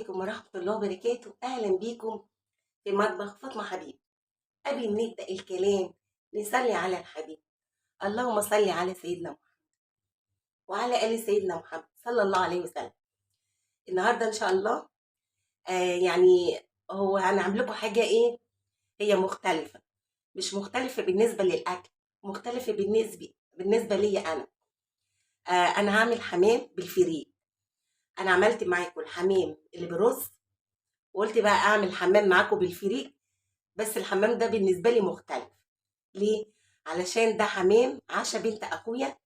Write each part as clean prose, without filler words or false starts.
عليكم ورحمة الله وبركاته. أهلا بيكم في مطبخ فاطمة حبيب. قبل ما نبدأ الكلام نصلي على الحبيب. اللهم صل على سيدنا محمد وعلى آل سيدنا محمد صلى الله عليه وسلم. النهاردة إن شاء الله يعني هو هنعمل لكم حاجة هي مختلفة. مش مختلفة بالنسبة للأكل، مختلفة بالنسبة لي أنا. أنا هعمل حمام بالفريك. أنا عملت معاكم الحمام اللي بالرز، وقلت بقى أعمل حمام معاكم بالفريك، بس الحمام ده بالنسبة لي مختلف. ليه؟ علشان ده حمام عشا بنت أخويا.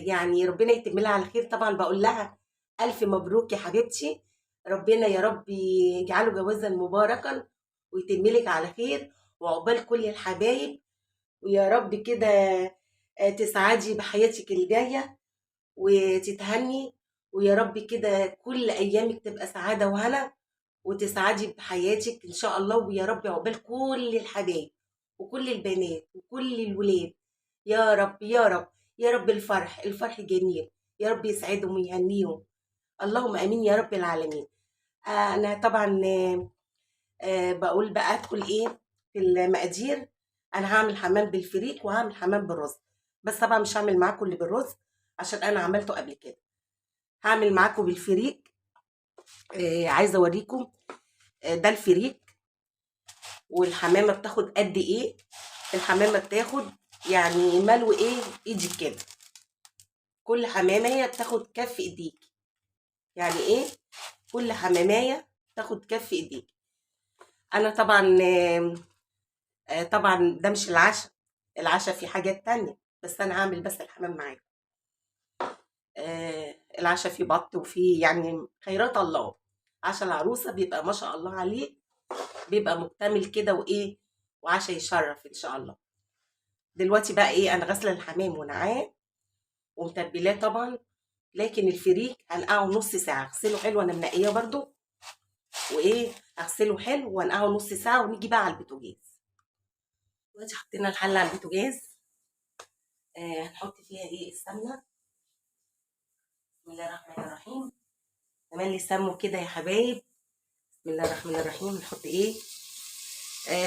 يعني ربنا يتم لها على خير. طبعا بقول لها ألف مبروك يا حبيبتي، ربنا يا رب يجعله جوازا مباركا ويتم لك على خير وعقبال كل الحبايب، ويا رب كده تسعدي بحياتك الجاية وتتهني، ويا رب كده كل أيامك تبقى سعادة وهنا وتسعدي بحياتك إن شاء الله، ويا رب عقبال كل الحبايب وكل البنات وكل الولاد. يا رب يا رب يا رب. الفرح جميل، يا رب يسعدهم ويهنيهم. اللهم امين يا رب العالمين. انا طبعا بقول بقى ادخل في المقادير. انا هعمل حمام بالفريك وهعمل حمام بالرز، بس طبعا مش هعمل معاكم اللي بالرز عشان انا عملته قبل كده. هعمل معاكم بالفريك. عايزه اوريكم ده الفريك. والحمامه بتاخد قد ايه؟ الحمامه بتاخد يعني ملو ايدي كده. كل حمامية بتاخد كف ايديك. يعني كل حمامية تاخد كف ايديك. انا طبعا طبعا ده مش العشاء. العشاء في حاجات تانية، بس انا هعمل بس الحمام معاكم. العشاء فيه بط وفيه يعني خيرات الله. عشاء العروسة بيبقى ما شاء الله عليه، بيبقى مكتمل كده وعشاء يشرف ان شاء الله. دلوقتي بقى انا غاسله الحمام ونعاه ومتبلاه طبعا، لكن الفريك هنقعه نص ساعه. اغسله حلو، انا منقيه برضو، اغسله حلو وانقعه نص ساعه، ونيجي بقى على البوتاجاز. دلوقتي حطينا الحله على البوتاجاز. هنحط فيها السمنه. بسم الله الرحمن الرحيم. نملي سمه كده يا حبايب. بسم الله الرحمن الرحيم. نحط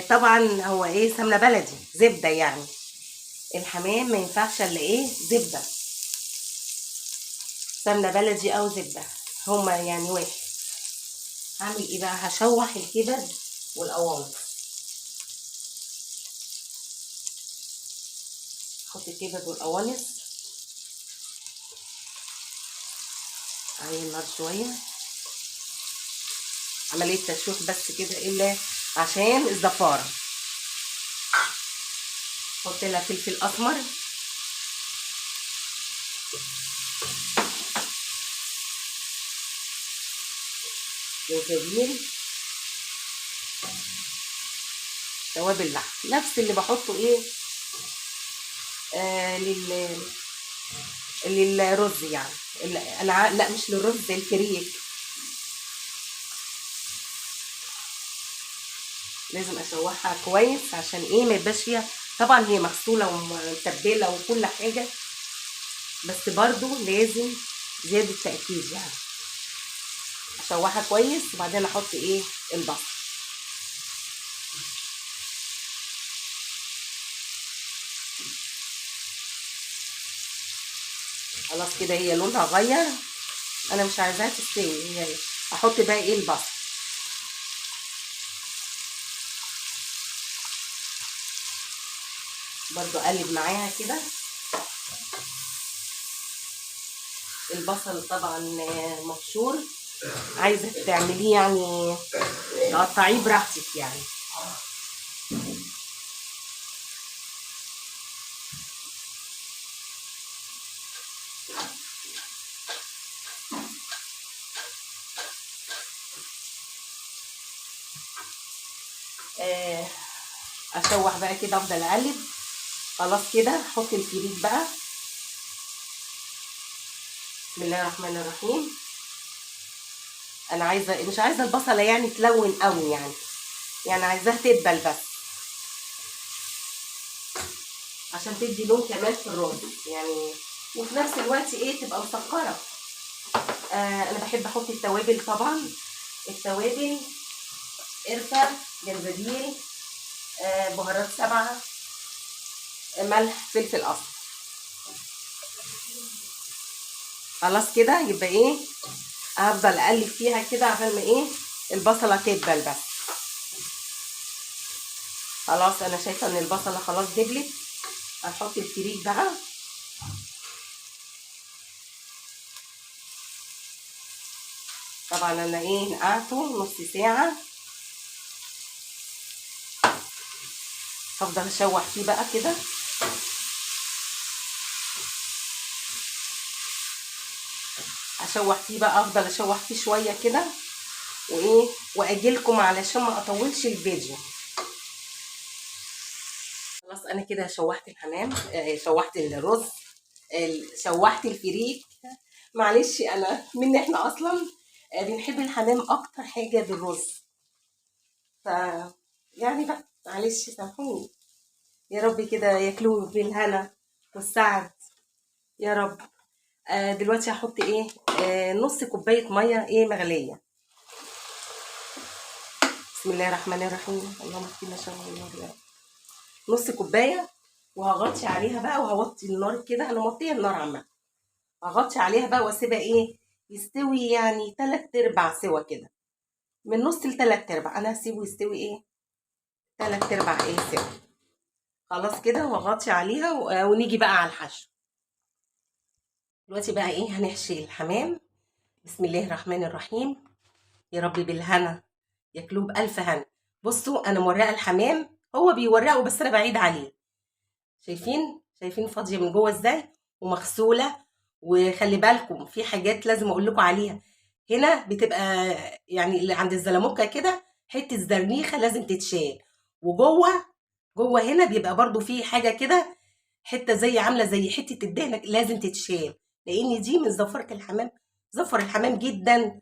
طبعا هو سمنه بلدي، زبده يعني. الحمام ما ينفعش الا زبده. سمنه بلدي او زبده، هما يعني واحد. هعمل بقى؟ هشوح الكبد والقوانص. احط الكبد والقوانص على النار شويه، عمليه تشويح بس كده الا عشان الزفاره. احط لها فلفل اسمر، جنزبيل، توابل لحم نفس اللي بحطه للرز يعني. انا لا مش للرز، الفريك لازم اشوحها كويس عشان ما يبقاش فيها. طبعا هي مغسوله ومتبله وكل حاجه، بس برضو لازم زياده تاكيد يعني. اشوحها كويس وبعدين احط البصل. خلاص كده هي لونها غير، انا مش عايزاها تستوي يعني. احط بقى البصل. برضو اقلب معاها كده. البصل طبعا مبشور، عايزه تعمليه يعني تقطعيه براحتك يعني. اشوح بقى كده، افضل اقلب. خلاص كده احط الفريك بقى. بسم الله الرحمن الرحيم. انا مش عايزه البصله يعني تلون قوي يعني عايزاها تدبل بس عشان تدي لون كمان في الرز يعني، وفي نفس الوقت تبقى مسكره. انا بحب احط التوابل طبعا. التوابل قرفه، جنزبيل، بهارات سبعه، ملح، فلفل اسمر. خلاص كده يبقى ايه، هفضل اقلب فيها كده عشان ما ايه البصله تدبل بس. خلاص انا شايفه ان البصله خلاص دبلت. هنحط الفريك بقى. طبعا انا ايه نقعته نص ساعه. هفضل اشوح فيه بقى كده. اشوح فيه بقى، افضل اشوح فيه شويه كده وايه، واجيلكم علشان ما اطولش الفيديو. خلاص انا كده شوحت الحمام، شوحت الرز، شوحت الفريك. معلش انا من احنا اصلا بنحب الحمام اكتر حاجه بالرز، ف يعني بقى معلش سامحوني. يا رب كده ياكلوه بالهنا والسعد يا رب. دلوقتي هحط ايه، نص كوبايه ميه ايه مغليه. بسم الله الرحمن الرحيم، اللهم اكفينا شر النار يا رب. نص كوبايه، وهغطي عليها بقى، وهوطي النار كده، انا موطيه النار عامه. هغطي عليها بقى واسيبها ايه يستوي، يعني 3/4 سوا كده، من نص ل3/4. انا هسيبه يستوي ايه 3/4 ايه سوا. خلاص كده، وهغطي عليها ونيجي بقى على الحشو. دلوقتي بقى ايه هنحشي الحمام. بسم الله الرحمن الرحيم. يا رب بالهنا، ياكلوه بألف هنا. بصوا انا مورقه الحمام، هو بيورقه بس انا بعيد عليه. شايفين فاضيه من جوه ازاي ومغسوله. وخلي بالكم في حاجات لازم اقول لكم عليها. هنا بتبقى يعني اللي عند الزلموكه كده حته زرنيخه لازم تتشال. وجوه هنا بيبقى برضو في حاجه كده، حته زي عامله زي حته الدهنه لازم تتشال، لان دي من زفره الحمام. زفر الحمام جدا،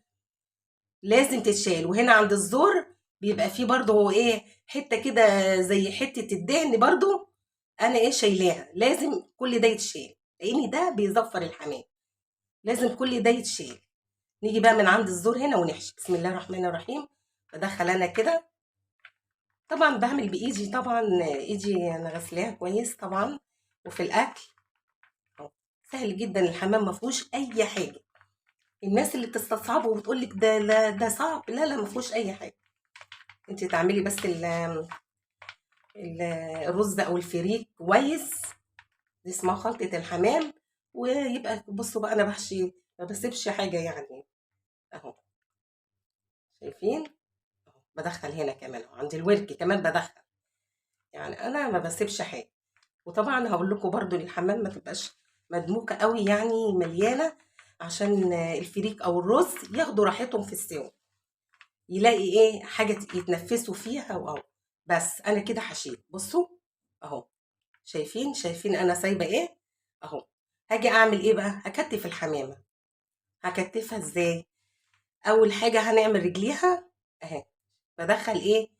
لازم تتشال. وهنا عند الزور بيبقى فيه برضو ايه حته كده زي حته الدهن برضو، انا ايه شايلاها. لازم كل ده يتشال لان ده بيزفر الحمام، لازم كل ده يتشال. نيجي بقى من عند الزور هنا ونحشي. بسم الله الرحمن الرحيم. بدخل انا كده، طبعا بعمل بايدي، طبعا ايدي انا غسلاها كويس طبعا. وفي الاكل أهو. سهل جدا الحمام، ما فيهوش اي حاجه. الناس اللي بتستصعبه وبتقول لك ده لا ده صعب، لا لا، ما فيهوش اي حاجه. انت تعملي بس الرز او الفريك كويس، دي اسمها خلطه الحمام. ويبقى بصوا بقى انا بحشي ما بسيبش حاجه يعني. اهو شايفين، اهو بدخل هنا كمان، أهو عند الورك كمان بدخل، يعني انا ما بسيبش حاجه. وطبعا هقول لكم برضو الحمام ما تبقاش مدموكه قوي يعني مليانه، عشان الفريك او الرز ياخدوا راحتهم في السوا، يلاقي ايه حاجه يتنفسوا فيها واهو. بس انا كده حشيت بصوا اهو. شايفين انا سايبه ايه اهو. هاجي اعمل ايه بقى، هكتف الحمامه. هكتفها ازاي؟ اول حاجه هنعمل رجليها اهي. بدخل ايه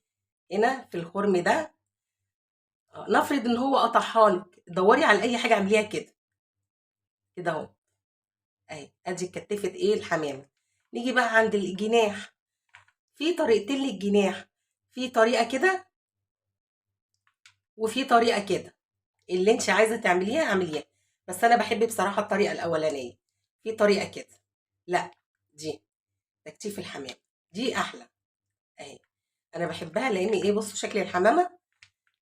هنا في الخرم ده. نفرض ان هو قطعها لك، دوري على اي حاجه اعمليها كده كده اهو. اهي ادي كتفت ايه الحمامه. نيجي بقى عند الجناح. في طريقتين للجناح، في طريقه كده وفي طريقه كده. اللي انت عايزه تعمليها اعمليها، بس انا بحب بصراحه الطريقه الاولانيه. في طريقه كده، لا دي تكتيف الحمام دي احلى اهي. انا بحبها لان ايه بصوا شكل الحمامه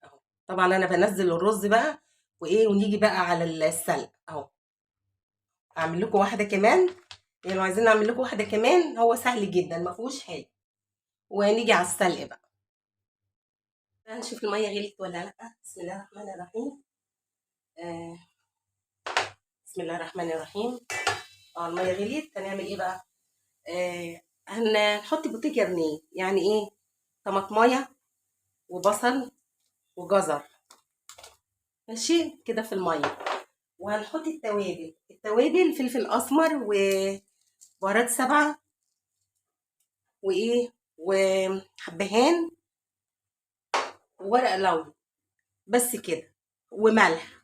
اهو. طبعا انا بنزل الرز بقى وايه، ونيجي بقى على السلق اهو. اعمل لكم واحده كمان، يعني لو عايزين اعمل لكم واحده كمان هو سهل جدا ما فيهوش حاجه. ونيجي على السلق بقى. هنشوف الميه غليت ولا لا. بسم الله الرحمن الرحيم. آه بسم الله الرحمن الرحيم. الميه غليت، هنعمل ايه بقى؟ هنحط بوتيه جرنيه، يعني ايه طماطمايه وبصل وجزر، ماشي كده في الميه. وهنحط التوابل فلفل اسمر وبهارات سبعه وايه وحبهان وورق لورا، بس كده، وملح.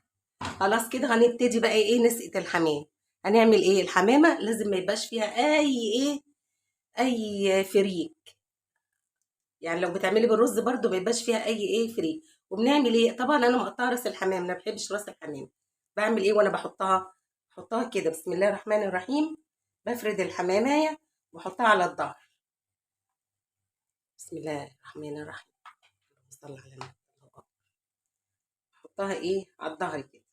خلاص كده هنبتدي بقى ايه نسقة الحمام. هنعمل ايه؟ الحمامه لازم ما يبقاش فيها اي فريك. يعني لو بتعملي بالرز برضو ما يبقاش فيها فريك. وبنعمل ايه؟ طبعا انا مقطعه راس الحمام، انا ما بحبش راس الحمام. بعمل ايه وانا بحطها كده؟ بسم الله الرحمن الرحيم. بفرد الحمامية واحطها على الظهر. بسم الله الرحمن الرحيم. صل على النبي. احطها على الظهر كده.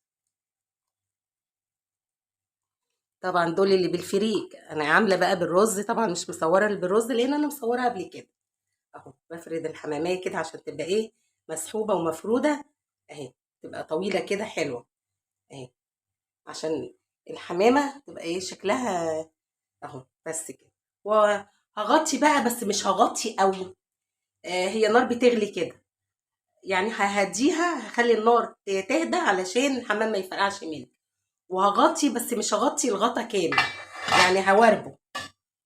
طبعا دول اللي بالفريك، انا عامله بقى بالرز، طبعا مش مصوره اللي بالرز لان انا مصورها قبل كده. اهو بفرد الحمامية كده عشان تبقى مسحوبه ومفروده اهي، تبقى طويله كده حلوه اهي، عشان الحمامه تبقى شكلها اهو. بس كده. وهغطي بقى، بس مش هغطي قوي. هي نار بتغلي كده، يعني ههديها، هخلي النار تهدى علشان الحمام ما يفرقعش مني. وهغطي بس مش هغطي الغطا كامل، يعني هوربه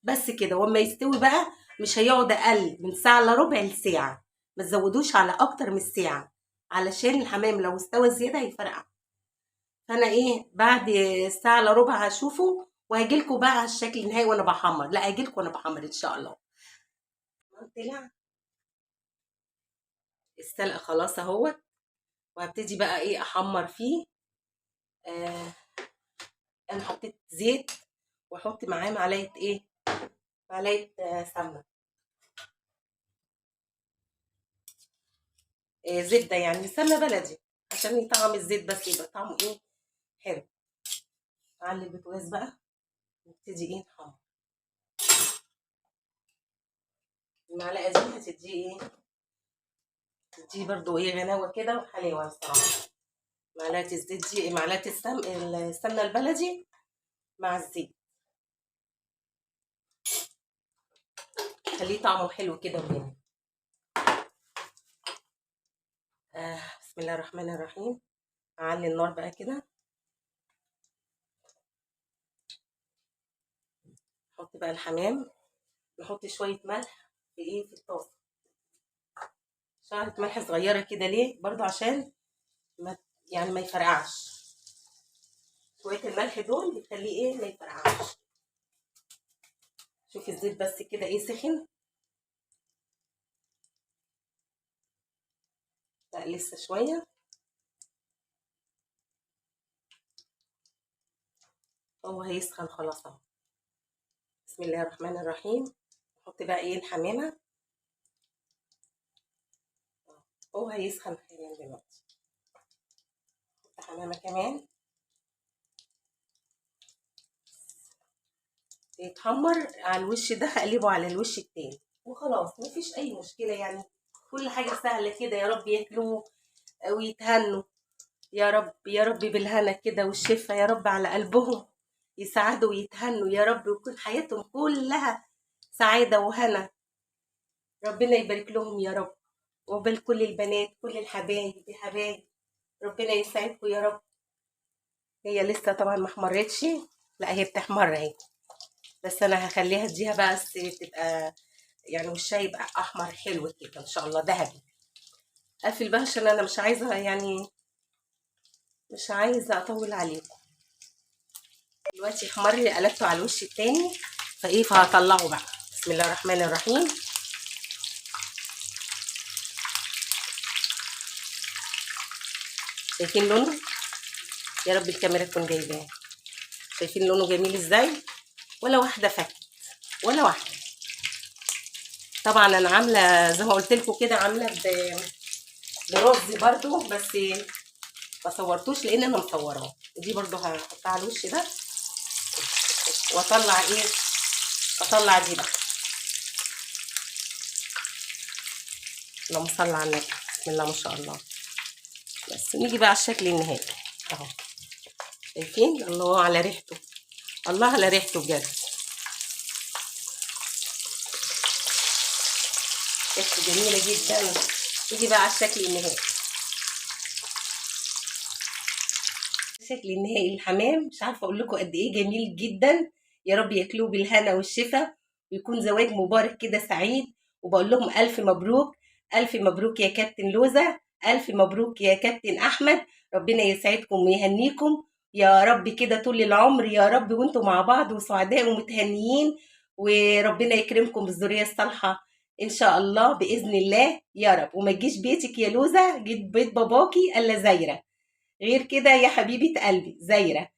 بس كده. واما يستوي بقى مش هيقعد اقل من ساعه الا ربع لساعه، ما تزودوش على اكتر من الساعه علشان الحمام لو استوى زياده هيفرقع. فانا بعد ساعه الا ربع هشوفه وهجيلكوا بقى على الشكل النهائي وانا بحمر. لا، هجيلكوا وانا بحمر ان شاء الله. طلع السلقه خلاص اهوت، وهبتدي بقى احمر فيه. آه انا حطيت زيت، واحط معاه معلقه معلقه سمنه، زبده يعني سمنه بلدي، عشان يطعم الزيت بس يبقى طعمه حلو. اعلي البوتاجاز بقى نبتدي نحمر. المعلقه دي هتدي تدي برضو غناوه كده وحلاوه الصراحه. معلقه الزيت دي، معلقه السمنه البلدي مع الزيت، خليه طعمه حلو كده وجميل. بسم الله الرحمن الرحيم. اعلي النار بقى كده. احط بقى الحمام، نحط شويه ملح في الطاسه، شعرة ملح صغيره كده، ليه برضو؟ عشان ما يعني ما يفرقعش. شويه الملح دول بيخليه ما يفرقعش. شوفي الزيت بس كده سخن. لا لسه شويه. هو هيسخن خلاص اهو. بسم الله الرحمن الرحيم. نحط بقى الحمامه. هو هيسخن حاليا دلوقتي. نحط حمامه كمان يتحمر على الوش ده، هقلبه على الوش التاني وخلاص. مفيش اي مشكله يعني، كل حاجه سهله كده. يا رب ياكلوه ويتهنوا. يا رب يا رب بالهنا كده والشفا يا رب على قلبهم، يسعدوا ويتهنوا يا رب، ويكون حياتهم كلها سعادة وهنا. ربنا يبارك لهم يا رب، وقبل كل البنات كل الحبايب يا حبايب. ربنا يسعدكم يا رب. هي لسه طبعا ما احمرتش، لا هي بتحمر اهي، بس انا هخليها اديها بقى تبقى يعني وشها يبقى احمر حلو كده ان شاء الله ذهبي. اقفل بقى عشان انا مش عايزه يعني مش عايزه اطول عليكم. دلوقتي احمر لي، قلبته على الوش التاني فهطلعه بقى. بسم الله الرحمن الرحيم. شايفين لونه؟ يا رب الكاميرا تكون جايباه. شايفين لونه جميل ازاي؟ ولا واحده فكت، ولا واحده. طبعا انا عامله زي ما قلت لكم كده، عامله برز برضو، بس ما صورتوش لان انا مصوراه. ودي برضو هحطها على الوش ده واطلع اطلع دي بقى. اللهم صل على النبي. بسم الله ما شاء الله. بس نيجي بقى على الشكل النهائي اهو. شايفين؟ الله على ريحته، الله على ريحته بجد. ريحته جميله جدا. نيجي بقى على الشكل النهائي. الشكل النهائي للحمام مش عارفه اقول لكم قد ايه جميل جدا. يا رب ياكلوه بالهنا والشفا، ويكون زواج مبارك كده سعيد. وبقول لهم الف مبروك، الف مبروك يا كابتن لوزة، الف مبروك يا كابتن احمد. ربنا يسعدكم ويهنيكم، يا رب كده طول العمر يا رب، وانتم مع بعض وسعداء ومتهنيين، وربنا يكرمكم بالذرية الصالحة ان شاء الله بإذن الله يا رب. وما تجيش بيتك يا لوزة، جيت بيت باباكي الا زايرة. غير كده يا حبيبة قلبي زايرة،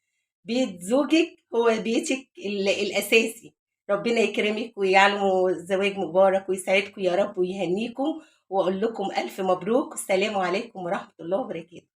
بيت زوجك هو بيتك الأساسي. ربنا يكرمك ويعلمه زواج مبارك ويسعدكم يا رب ويهنيكم، وأقول لكم ألف مبروك. السلام عليكم ورحمة الله وبركاته.